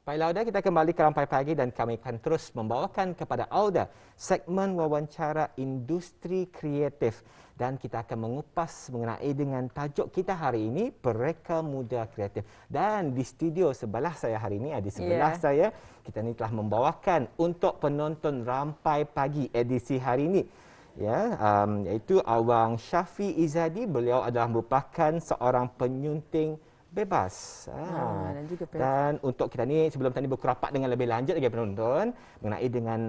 Baiklah Auda, kita kembali ke Rampai Pagi dan kami akan terus membawakan kepada Auda segmen wawancara industri kreatif dan kita akan mengupas mengenai dengan tajuk kita hari ini, Mereka Muda Kreatif. Dan di studio sebelah saya hari ini, di sebelah saya, kita ni telah membawakan untuk penonton Rampai Pagi edisi hari ini. Iaitu Abang Syafi Izadi. Beliau adalah merupakan seorang penyunting bebas. Dan untuk kita ni sebelum tadi berkerapat dengan lebih lanjut lagi penonton mengenai dengan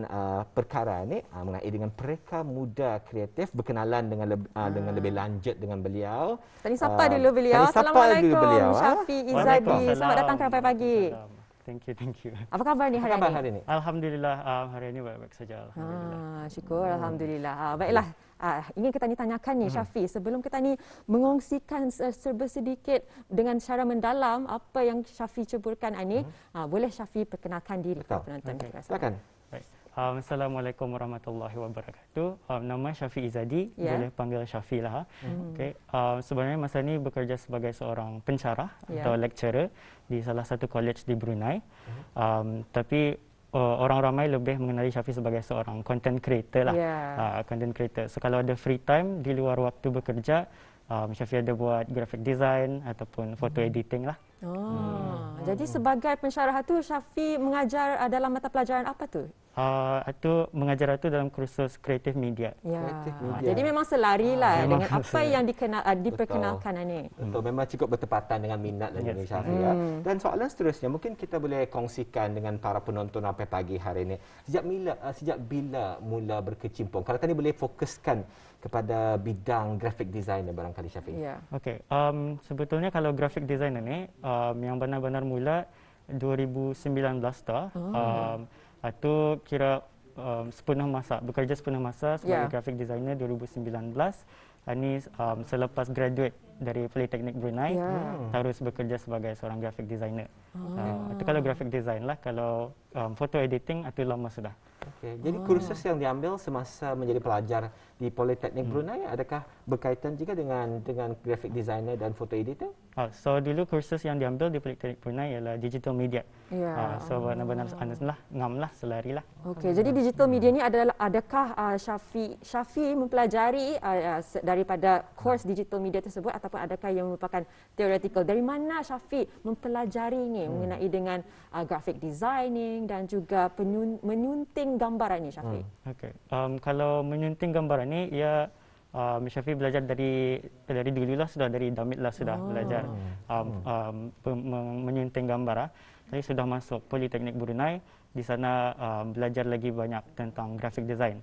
perkara ni, mengenai dengan Mereka Muda Kreatif, berkenalan dengan lebih lanjut dengan beliau. Tadi sapa dulu beliau. Assalamualaikum Syafi Izadi. Selamat datang ke Rampai Pagi. Thank you. Apa khabar ni hari ini? Alhamdulillah, hari ini baik-baik saja. Syukur, alhamdulillah. Baiklah, ingin kita tanyakan ni Syafi, sebelum kita ni mengongsikan serba sedikit dengan cara mendalam apa yang Syafi ceburkan ini, boleh Syafi perkenalkan diri kepada penonton. Silakan. Assalamualaikum warahmatullahi wabarakatuh. Nama Syafi Izadi, boleh panggil Syafi lah. Sebenarnya masa ni bekerja sebagai seorang pensyarah atau lecturer di salah satu college di Brunei. Tapi orang ramai lebih mengenali Syafi sebagai seorang content creator lah. Content creator. So kalau ada free time di luar waktu bekerja, Syafi ada buat graphic design ataupun photo editing lah. Jadi sebagai pensyarah tu Syafi mengajar dalam mata pelajaran apa tu? Itu mengajar itu dalam kursus kreatif media. Jadi memang selari lah dengan apa yang diperkenalkan ini. Betul, memang cukup bertepatan dengan minat dan Syafi. Dan soalan seterusnya mungkin kita boleh kongsikan dengan para penonton Rampai Pagi hari ini. Sejak bila mula berkecimpung? Kalau tadi boleh fokuskan kepada bidang graphic designer barangkali Syafi. Okey, sebetulnya kalau graphic designer ni yang benar-benar mula 2019 dah. Itu kira sepenuh masa, bekerja sepenuh masa sebagai graphic designer 2019. Ini selepas graduate dari Politeknik Brunei, terus bekerja sebagai seorang graphic designer. Itu kalau graphic design lah. Kalau photo editing itu lama sudah. Jadi kursus yang diambil semasa menjadi pelajar di Politeknik Brunei adakah berkaitan juga dengan graphic designer dan photo editor? So dulu kursus yang diambil di Politeknik Brunei ialah digital media. So benar-benar ngam lah, selari lah. Jadi digital media ni adakah Syafi mempelajari daripada course digital media tersebut ataupun adakah yang merupakan theoretical? Dari mana Syafi mempelajari ni mengenai dengan graphic designing dan juga menyunting gambaran ni Syafi? Kalau menyunting gambaran ni, Syafi belajar dari dululah, sudah dari damit lah sudah belajar menyunting gambar. Saya sudah masuk Politeknik Brunei, di sana belajar lagi banyak tentang graphic design.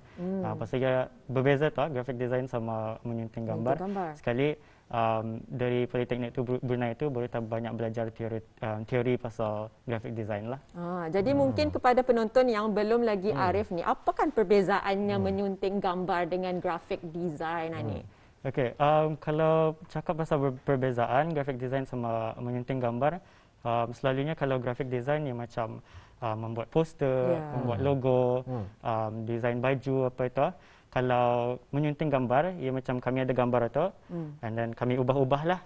Pasal berbeza tu graphic design sama menyunting gambar. Sekali dari Politeknik Brunei itu baru banyak belajar teori pasal graphic design lah. Jadi mungkin kepada penonton yang belum lagi arif ni, apakah perbezaannya menyunting gambar dengan graphic design ni? Kalau cakap pasal perbezaan graphic design sama menyunting gambar, selalunya kalau graphic design yang macam membuat poster, membuat logo, desain baju apa itu. Kalau menyunting gambar, ia macam kami ada gambar itu, and then kami ubah-ubah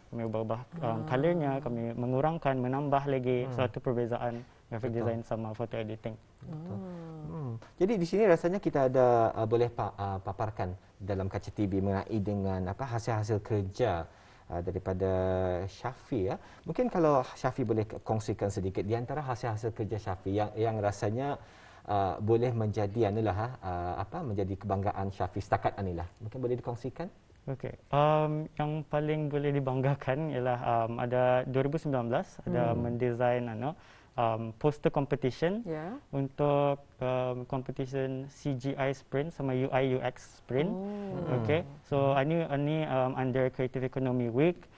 colornya, kami mengurangkan, menambah lagi. Suatu perbezaan graphic design sama photo editing. Jadi di sini rasanya kita ada boleh paparkan dalam kaca TV mengenai dengan hasil-hasil kerja daripada Syafi. Mungkin kalau Syafi boleh kongsikan sedikit di antara hasil-hasil kerja Syafi yang rasanya boleh menjadi menjadi kebanggaan Syafi setakat inilah. Mungkin boleh dikongsikan? Yang paling boleh dibanggakan ialah ada 2019 ada mendesain poster competition untuk competition CGI sprint sama UI UX sprint. So ini under Creative Economy Week,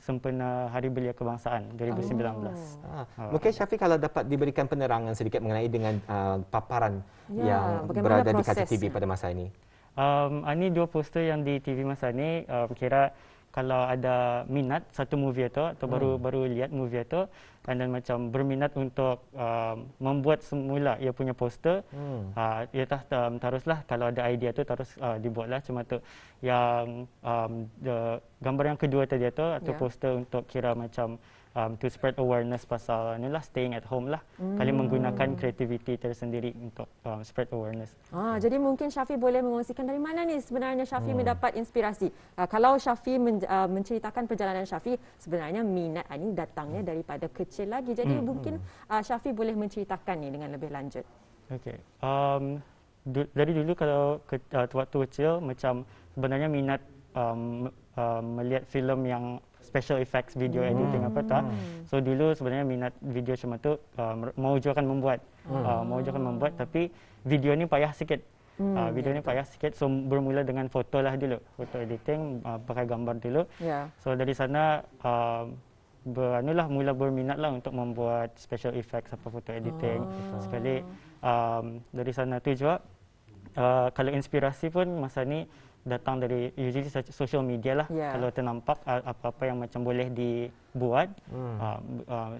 sempena Hari Belia Kebangsaan 2019. Mungkin Syafi kalau dapat diberikan penerangan sedikit mengenai dengan paparan yang berada di kaca TV pada masa ini. Ini dua poster yang di TV masa ini, kira kalau ada minat satu movie itu atau baru lihat movie itu dan macam berminat untuk membuat semula ia punya poster, ia teruslah kalau ada idea tu terus dibuatlah. Cuma tu yang gambar yang kedua tadi itu atau poster untuk kira macam to spread awareness pasal inilah staying at home lah. Kali menggunakan creativity tersendiri untuk spread awareness. Jadi mungkin Syafi boleh mengongsikan dari mana ni sebenarnya Syafi mendapat inspirasi. Kalau Syafi menceritakan perjalanan Syafi, sebenarnya minat ini datangnya daripada kecil lagi. Jadi mungkin Syafi boleh menceritakan ni dengan lebih lanjut. Okey. Dari dulu kalau waktu kecil macam sebenarnya minat melihat filem yang special effects, video editing apa tak. So dulu sebenarnya minat video macam tu, mau juga kan membuat, tapi video ni payah sikit. Video ni payah sikit, so bermula dengan foto lah dulu, foto editing, pakai gambar dulu. So dari sana mula berminat lah untuk membuat special effects apa foto editing. Sekali dari sana tu juga kalau inspirasi pun masa ni datang dari usually social media lah. Kalau ternampak apa-apa yang macam boleh dibuat,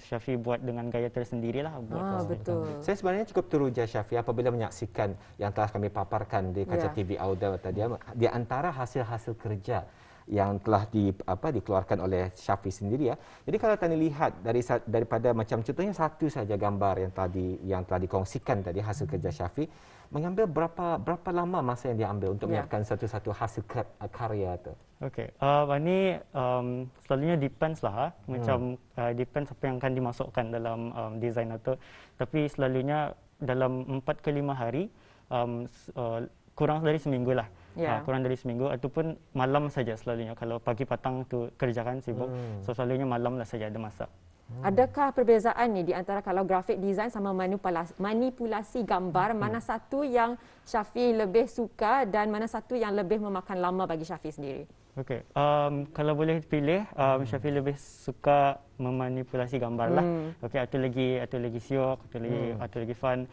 Syafi buat dengan gaya tersendiri lah. Betul. Saya sebenarnya cukup teruja Syafi apabila menyaksikan yang telah kami paparkan di kaca TV Auda tadi, di antara hasil-hasil kerja yang telah dikeluarkan oleh Syafi sendiri ya. Jadi kalau tadi lihat daripada macam contohnya satu saja gambar yang telah dikongsikan tadi hasil kerja Syafi, mengambil berapa lama masa yang diambil untuk menyiapkan satu-satu hasil karya tu? Okey, ini selalunya depends lah, macam depends apa yang akan dimasukkan dalam design itu. Tapi selalunya dalam 4 ke 5 hari, kurang dari seminggu lah. Kurang dari seminggu ataupun malam saja selalunya. Kalau pagi petang tu kerjakan sibuk, so selalunya malam lah saja ada masak. Adakah perbezaan ni di antara kalau graphic design sama manipulasi gambar, mana satu yang Syafi lebih suka dan mana satu yang lebih memakan lama bagi Syafi sendiri? Okey, kalau boleh pilih, Syafi lebih suka memanipulasi gambar lah. Okey, atau lagi siok, atau lagi fun.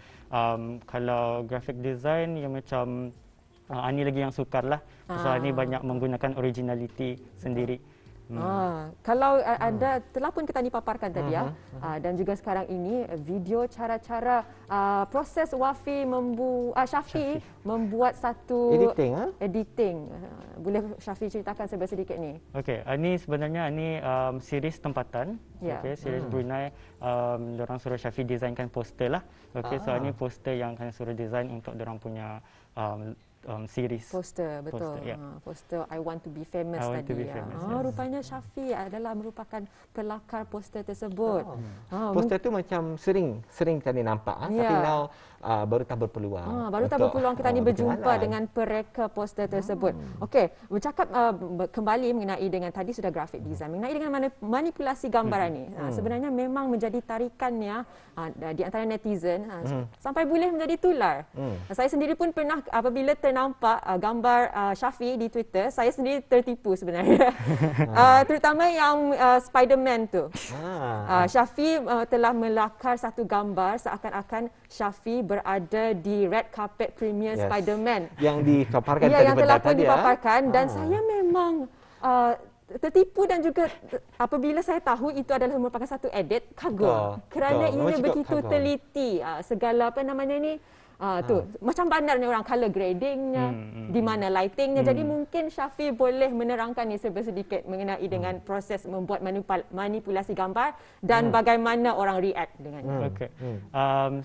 Kalau graphic design yang macam ini lagi yang sukar lah. Soal ni banyak menggunakan originality sendiri. Kalau ada telah pun kita paparkan tadi dan juga sekarang ini video cara-cara proses Syafi membuat satu editing. Boleh Syafi ceritakan sedikit ni? Okey, ini sebenarnya series tempatan. Okey, series Brunei. Orang suruh Syafi desainkan poster lah. Okey, so ini poster yang akan suruh design untuk orang punya series. Poster, betul. Poster I Want to Be Famous tadi. Rupanya Syafi adalah merupakan pelakar poster tersebut. Poster tu macam sering tadi nampak, tapi now baru tak berpeluang. Baru tak berpeluang kita ni berjumpa dengan pereka poster tersebut. Okey, bercakap kembali mengenai dengan tadi sudah graphic design, mengenai dengan manipulasi gambar ni. Sebenarnya memang menjadi tarikannya di antara netizen sampai boleh menjadi tular. Saya sendiri pun pernah apabila nampak gambar Syafi di Twitter, saya sendiri tertipu sebenarnya. Terutama yang Spider-Man tu. Syafi telah melakar satu gambar seakan-akan Syafi berada di red carpet premiere Spider-Man. Yang dipaparkan tadi. Yang telah pun dipaparkan dan saya memang tertipu dan juga apabila saya tahu itu adalah merupakan satu edit, kagum. Kerana ia begitu teliti segala macam bandar ni orang color gradingnya, di mana lightingnya. Jadi mungkin Syafi boleh menerangkan ni sedikit mengenai dengan proses membuat manipulasi gambar dan bagaimana orang react dengannya. Okey.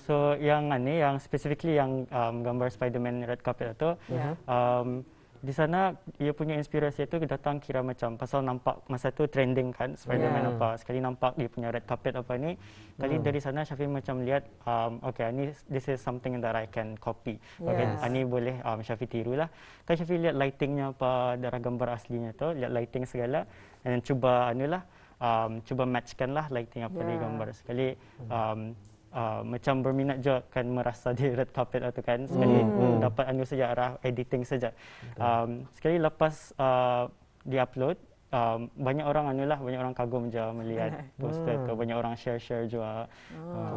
So yang specifically yang gambar Spider-Man red carpet itu, di sana ia punya inspirasi itu datang kira macam pasal nampak masa tu trending kan Spider-Man apa, sekali nampak dia punya red carpet apa ni, kali dari sana Syafi macam lihat this is something that I can copy. Ini boleh Syafi tiru lah. Kan Syafi lihat lightingnya apa darah gambar aslinya tu, lihat lighting segala dan cuba cuba matchkan lah lighting apa di gambar. Sekali macam berminat juga kan merasa di red carpet atau kan sekali dapat saja arah editing saja. Sekali lepas di-upload, banyak orang banyak orang kagum je melihat poster tu, banyak orang share juga.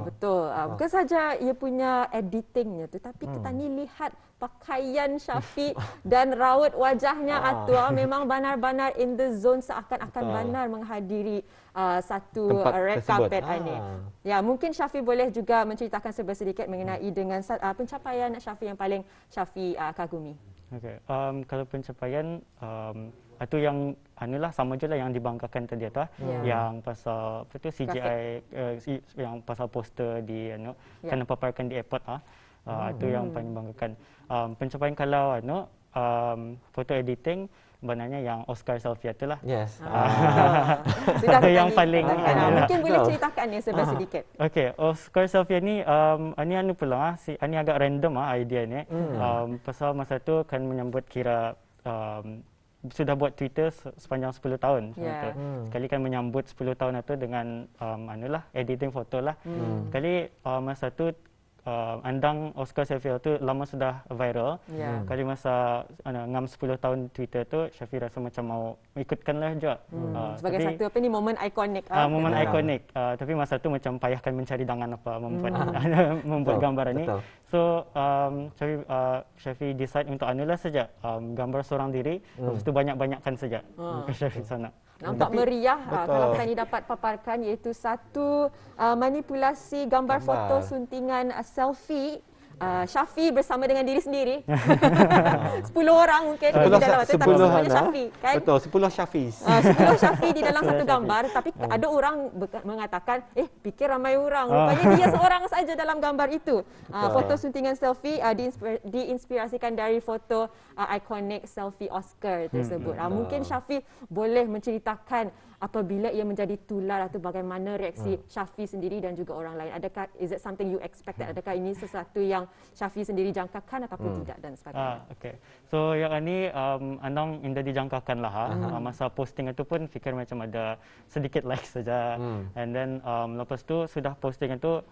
Betul. Bukan saja ia punya editingnya tu, tapi kita ni lihat pakaian Syafi dan raut wajahnya memang benar-benar in the zone, seakan-akan benar menghadiri satu red carpet ini. Ya, mungkin Syafi boleh juga menceritakan sedikit mengenai dengan pencapaian Syafi yang paling Syafi kagumi. Okey, kalau pencapaian itu yang anulah sama je lah yang dibanggakan tadi tu, yang pasal apa tu CGI, yang pasal poster di kena paparkan di airport itu yang paling banggakan. Pencapaian kalau photo editing sebenarnya yang Oscar selfie itulah. Yes. Sudah yang paling mungkin boleh ceritakan ni sebelah sedikit. Okey, Oscar selfie ni ini pula ini agak random idea ni. Pasal masa tu kan menyambut kira sudah buat Twitter sepanjang 10 tahun. Sekali kan menyambut 10 tahun itu dengan editing foto lah. Sekali masa tu andang Oscar selfie tu lama sudah viral. Kali masa ngam 10 tahun Twitter tu, Syafi rasa macam mau ikutkan lah juga. Sebagai tapi, satu momen ikonik. Momen ikonik. Tapi masa tu macam payahkan mencari dangan membuat membuat gambar ni. So Syafi decide untuk anulah saja gambar seorang diri. Lepas tu banyak-banyakkan saja Syafi sana. Nampak meriah kalau kita ni dapat paparkan, iaitu satu manipulasi gambar foto suntingan selfie Syafi bersama dengan diri sendiri. 10 orang mungkin di dalam tu, tapi semuanya Syafi kan? Betul, 10 Syafis. 10 Syafi di dalam satu gambar, tapi ada orang mengatakan, fikir ramai orang. Rupanya dia seorang saja dalam gambar itu. Foto suntingan selfie diinspirasikan dari foto ikonik selfie Oscar tersebut. Mungkin Syafi boleh menceritakan apabila ia menjadi tular atau bagaimana reaksi Syafi sendiri dan juga orang lain. Adakah is it something you expected? Adakah ini sesuatu yang Syafi sendiri jangkakan ataupun tidak dan sebagainya? Okay. So yang ini andang indah dijangkakan lah. Masa posting itu pun fikir macam ada sedikit like saja. And then lepas tu sudah posting itu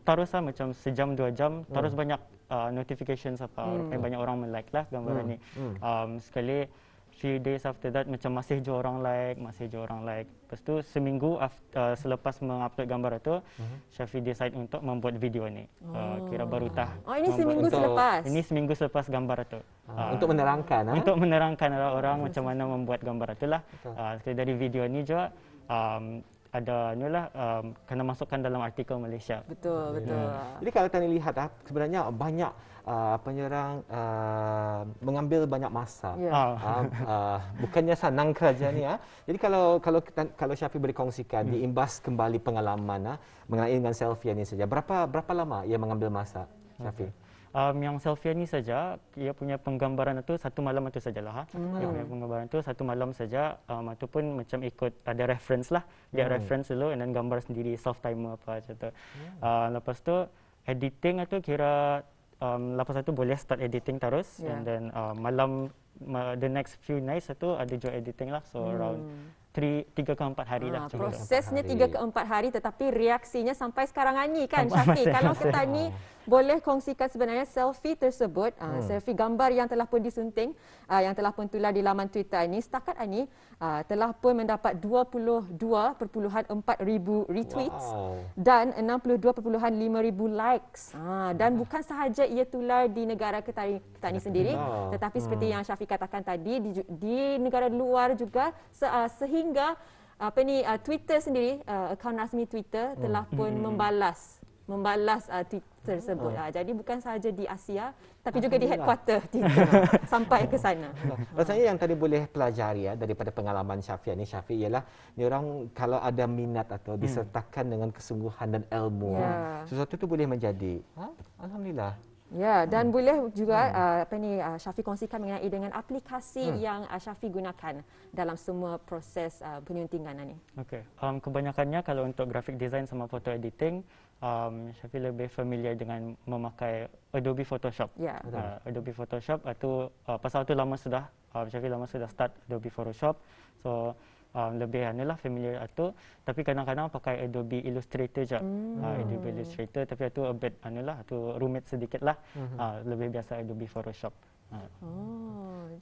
teruslah macam sejam 2 jam terus banyak notifications banyak orang like lah gambar ini. Sekali few days after that macam masih je orang like. Lepas tu seminggu selepas mengupload gambar itu, Syafi decide untuk membuat video ni. Kira baru ini seminggu selepas. Ini seminggu selepas gambar itu. Untuk menerangkan Untuk menerangkan orang macam mana membuat gambar itulah. Sekali dari video ni juga ada kena masukkan dalam artikel Malaysia. Betul. Jadi kalau tadi lihat sebenarnya banyak penyerang mengambil banyak masa. Bukannya senang kerja ni. Jadi kalau Syafi boleh kongsikan diimbas kembali pengalaman mengenai dengan selfie ni saja. Berapa lama ia mengambil masa, Syafi? Yang selfie ni saja, ia punya penggambaran itu satu malam itu sajalah. Ia punya penggambaran itu satu malam saja. Itu pun macam ikut ada reference lah. Dia reference dulu dan gambar sendiri self timer apa macam tu. Lepas tu editing itu kira lepas itu boleh start editing terus. And then malam the next few nights itu ada juga editing lah. So around 3 ke 4 hari lah. Prosesnya 3 ke 4 hari, tetapi reaksinya sampai sekarang ni kan Syafi. Kalau kita ni boleh kongsikan sebenarnya selfie tersebut, selfie gambar yang telah pun disunting, yang telah pun tular di laman Twitter ini, setakat ini telah pun mendapat 22.4 ribu retweets dan 62.5 ribu likes. Dan bukan sahaja ia tular di negara kita ni sendiri, tetapi seperti yang Syafi katakan tadi, di negara luar juga, sehingga Twitter sendiri, akaun rasmi Twitter telah pun membalas tweet tersebut. Jadi bukan sahaja di Asia, tapi juga di headquarter sampai ke sana. Rasanya yang tadi boleh pelajari daripada pengalaman Syafi ialah ni orang kalau ada minat atau disertakan dengan kesungguhan dan ilmu, sesuatu itu boleh menjadi. Alhamdulillah. Ya, dan boleh juga Syafi kongsikan mengenai dengan aplikasi yang Syafi gunakan dalam semua proses penyuntingan ini. Okey. Kebanyakannya kalau untuk graphic design sama photo editing, Syafi lebih familiar dengan memakai Adobe Photoshop. Adobe Photoshop itu pasal itu Syafi lama sudah start Adobe Photoshop. So lebih familiar itu, tapi kadang-kadang pakai Adobe Illustrator je. Adobe Illustrator, tapi itu a bit itu rumit sedikit lah. Lebih biasa Adobe Photoshop.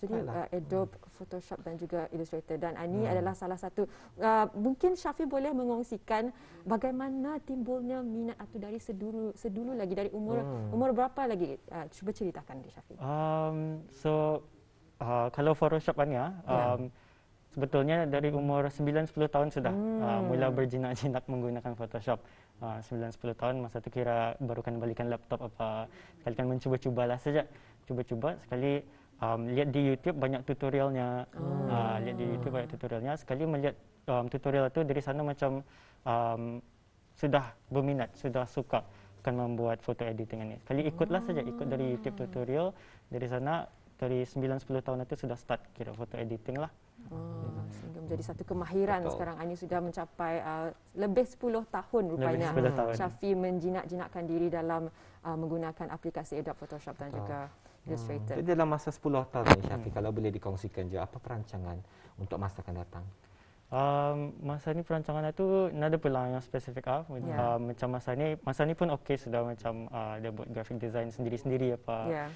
Jadi Adobe Photoshop dan juga Illustrator, dan ini adalah salah satu mungkin Syafi boleh mengongsikan bagaimana timbulnya minat atau dari sedulu lagi, dari umur berapa lagi, cuba ceritakan di Syafi. Kalau Photoshop sebetulnya dari umur 9-10 tahun sudah mula berjinak-jinak menggunakan Photoshop. 9-10 tahun, masa tu kira baru kan balikan laptop sekali kan mencuba-cubalah saja. Cuba-cuba sekali lihat di YouTube banyak tutorialnya. Lihat di YouTube banyak tutorialnya. Sekali melihat tutorial itu dari sana macam sudah berminat, sudah suka akan membuat foto editing ini. Sekali ikutlah saja, ikut dari YouTube tutorial. Dari sana, dari 9-10 tahun itu sudah start kira foto editing lah. Sehingga menjadi satu kemahiran. Betul. Sekarang ini sudah mencapai lebih 10 tahun rupanya. Lebih 10 tahun. Syafi menjinak-jinakkan diri dalam menggunakan aplikasi Adobe Photoshop dan juga Illustrator. Jadi dalam masa 10 tahun ni Syafi, kalau boleh dikongsikan je, apa perancangan untuk masa akan datang? Masa ni perancangan itu nada pula yang spesifik macam masa ni pun okey sudah macam dia buat graphic design sendiri-sendiri apa.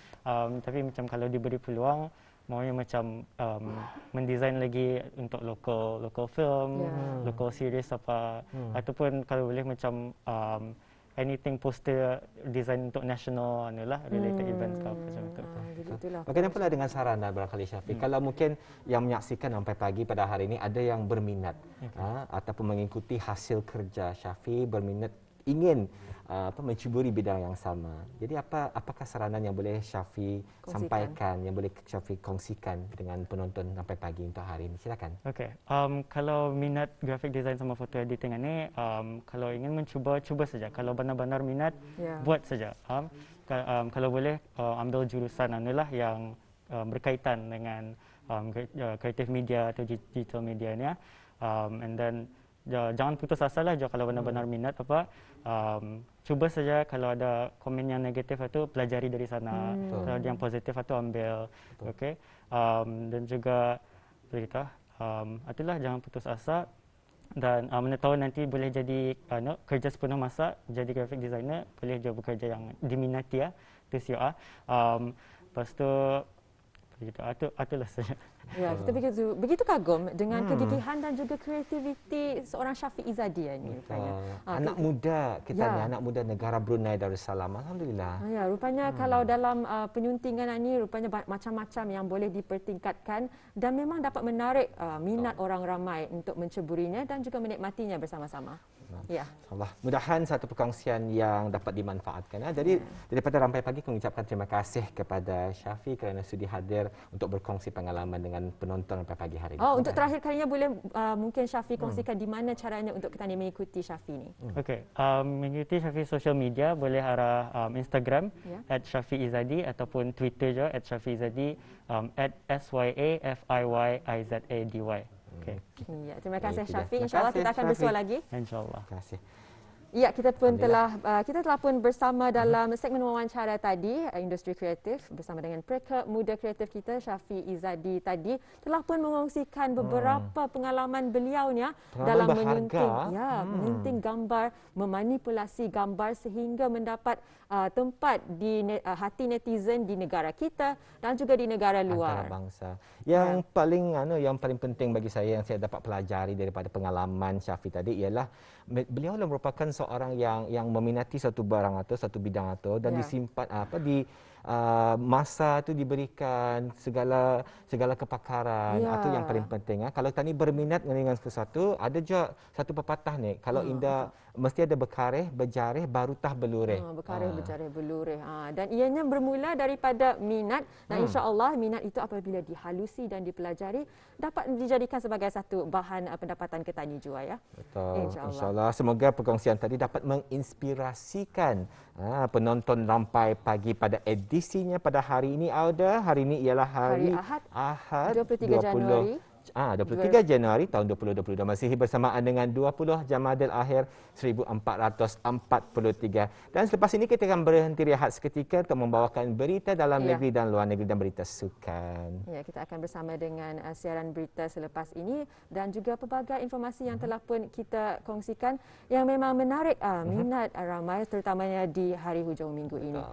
Tapi macam kalau diberi peluang maunya macam mendesign lagi untuk local film, local series apa ataupun kalau boleh macam anything poster design untuk national anilah related events ke apa macam itu. Bagaimana pula dengan sarana barangkali Syafiq? Kalau mungkin yang menyaksikan sampai pagi pada hari ini ada yang berminat ataupun mengikuti hasil kerja Syafiq, berminat ingin mencuburi bidang yang sama. Jadi apakah sarana yang boleh Syafiq sampaikan, yang boleh Syafiq kongsikan dengan penonton sampai pagi untuk hari ini? Silakan. Okey. Kalau minat graphic design sama foto editing ini, kalau ingin mencuba, cuba saja. Kalau benar-benar minat, buat saja. Kalau boleh ambil jurusan anilah yang berkaitan dengan creative media atau digital media ni. And then jangan putus asa lah kalau benar-benar minat apa. Cuba saja kalau ada komen yang negatif itu pelajari dari sana. Kalau ada yang positif itu ambil. Okey. Dan juga berita itulah jangan putus asa dan mana tahu nanti boleh jadi kerja sepenuh masa jadi graphic designer, boleh juga bekerja yang diminati tu siap. Lepas tu itulah saja. Ya, kita begitu kagum dengan kegigihan dan juga kreativiti seorang Syafiq Izadi ini rupanya. Anak muda kita ni, anak muda negara Brunei Darussalam. Alhamdulillah. Ya, rupanya kalau dalam penyuntingan ini rupanya macam-macam yang boleh dipertingkatkan dan memang dapat menarik minat orang ramai untuk menceburinya dan juga menikmatinya bersama-sama. Ya. Allah, mudahan satu perkongsian yang dapat dimanfaatkan. Jadi daripada Rampai Pagi kami ucapkan terima kasih kepada Syafiq kerana sudi hadir untuk berkongsi pengalaman dengan penonton Rampai Pagi hari ini. Untuk terakhir kalinya boleh mungkin Syafiq kongsikan di mana caranya untuk kita mengikuti Syafiq ni. Okey, mengikuti Syafiq social media boleh arah Instagram @SyafiqIzadi ataupun Twitter je @SyafiqIzadi @SyafiqIzadi. Okay. Ya, terima kasih Syafiq. InsyaAllah kita akan bersua lagi. InsyaAllah. Terima kasih. Ya, kita telah pun bersama dalam segmen wawancara tadi industri kreatif bersama dengan pekerja muda kreatif kita Syafiq Izadi tadi telah pun mengongsikan beberapa pengalaman beliaunya dalam menyunting gambar, memanipulasi gambar sehingga mendapat tempat di hati netizen di negara kita dan juga di negara luar. Antarabangsa. Yang paling penting bagi saya yang saya dapat pelajari daripada pengalaman Syafiq tadi ialah beliau merupakan seorang yang meminati satu barang atau satu bidang atau dan disimpan masa itu diberikan segala kepakaran atau yang paling penting kalau tani berminat dengan sesuatu ada juga satu pepatah ni kalau indah mesti ada berkarih berjarih baru tah belurih. Berkarih berjarih belurih. Dan ianya bermula daripada minat dan insya-Allah minat itu apabila dihalusi dan dipelajari dapat dijadikan sebagai satu bahan pendapatan ketani juga ya. Betul. Insya-Allah semoga perkongsian tadi dapat menginspirasikan penonton Rampai Pagi pada edisinya pada hari ini Auda. Hari ini ialah hari Ahad 23 Januari tahun 2022 masih bersamaan dengan 20 Jamadil Akhir 1443 dan selepas ini kita akan berhenti rehat seketika untuk membawakan berita dalam negeri dan luar negeri dan berita sukan. Ya, kita akan bersama dengan siaran berita selepas ini dan juga pelbagai informasi yang telah pun kita kongsikan yang memang menarik minat ramai terutamanya di hari hujung minggu ini.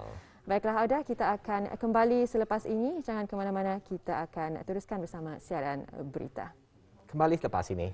Baiklah Auda, kita akan kembali selepas ini. Jangan ke mana-mana, kita akan teruskan bersama siaran berita. Kembali selepas ini.